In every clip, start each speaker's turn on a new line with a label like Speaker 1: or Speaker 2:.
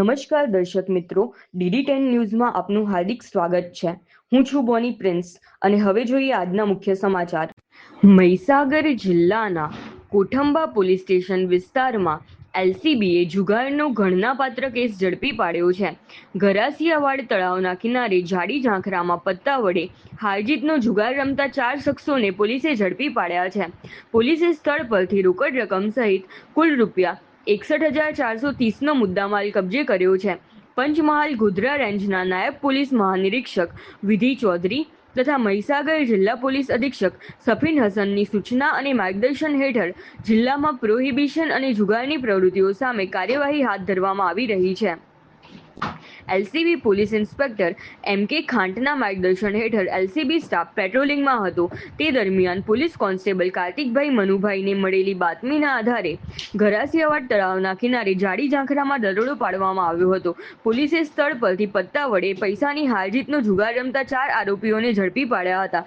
Speaker 1: નમસ્કાર દર્શક મિત્રો, DD10 ન્યૂઝમાં આપનું હાર્દિક સ્વાગત છે। હું છું બોની પ્રિન્સ અને હવે જોઈએ આજના મુખ્ય સમાચાર। મહીસાગર જિલ્લાના કોઠંબા પોલીસ સ્ટેશન વિસ્તારમાં LCBએ જુગારનો ગણનાપાત્ર કેસ ઝડપી પાડ્યો છે। ગરાસિયાવાડ તળાવના કિનારે જાડી ઝાંખરામાં પત્તા વડે હારજીતનો જુગાર રમતા 4 શખ્સોને પોલીસે ઝડપી પાડ્યા છે। પોલીસે સ્થળ પરથી રોકડ રકમ સહિત કુલ ₹61,430નો મુદ્દામાલ કબજે કર્યો છે। પંચમહાલ ગોધરા રેન્જના નાયબ પોલીસ મહાનિરીક્ષક વિધિ ચૌધરી તથા મહીસાગર જિલ્લા પોલીસ અધિક્ષક સફીન હસનની સૂચના અને માર્ગદર્શન હેઠળ જિલ્લામાં પ્રોહિબિશન અને જુગારની પ્રવૃત્તિઓ સામે કાર્યવાહી હાથ ધરવામાં આવી રહી છે। LCB પોલીસ ઇન્સ્પેક્ટર MK ખાંટના માર્ગદર્શન હેઠળ LCB સ્ટાફ પેટ્રોલિંગમાં હતો। તે દરમિયાન પોલીસ કોન્સ્ટેબલ કાર્તિકભાઈ મનુભાઈને મળેલી બાતમીના આધારે ગરાસિયાવાડ તળાવના કિનારે જાડી ઝાંખરામાં દરોડો પાડવામાં આવ્યો હતો। પોલીસે સ્થળ પરથી પત્તા વડે પૈસાની હારજીતનો જુગાર રમતા 4 આરોપીઓને ઝડપી પાડ્યા હતા।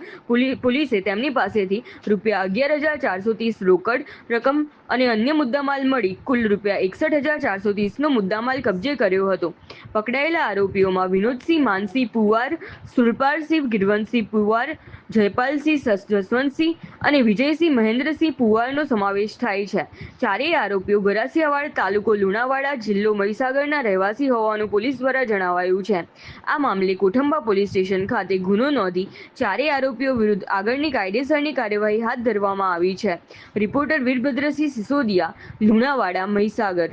Speaker 1: પોલીસે તેમની પાસેથી ₹11,430 રોકડ રકમ અને અન્ય મુદ્દામાલ મળી કુલ ₹61,430નો મુદ્દામાલ કબજે કર્યો હતો। પકડાયેલા આરોપીઓમાં વિનોદસિંહ માનસિંહ પુવાર, સુરપાલસિંહ ગિરવંતસિંહ પુવાર, જયપાલસિંહ જસવંતસિંહ અને વિજયસિંહ મહેન્દ્રસિંહ પુવારનો સમાવેશ થાય છે। ચારેય આરોપીઓ ગરાસિયાવાડ તાલુકો લુણાવાડા જિલ્લો મહીસાગરના રહેવાસી હોવાનું પોલીસ દ્વારા જણાવાયું છે। આ મામલે કોઠંબા પોલીસ સ્ટેશન ખાતે ગુનો નોંધી ચારેય આરોપીઓ વિરુદ્ધ આગળની કાયદેસરની કાર્યવાહી હાથ ધરવામાં આવી છે। રિપોર્ટર વીરભદ્રસિંહ સિસોદિયા, લુણાવાડા, મહીસાગર।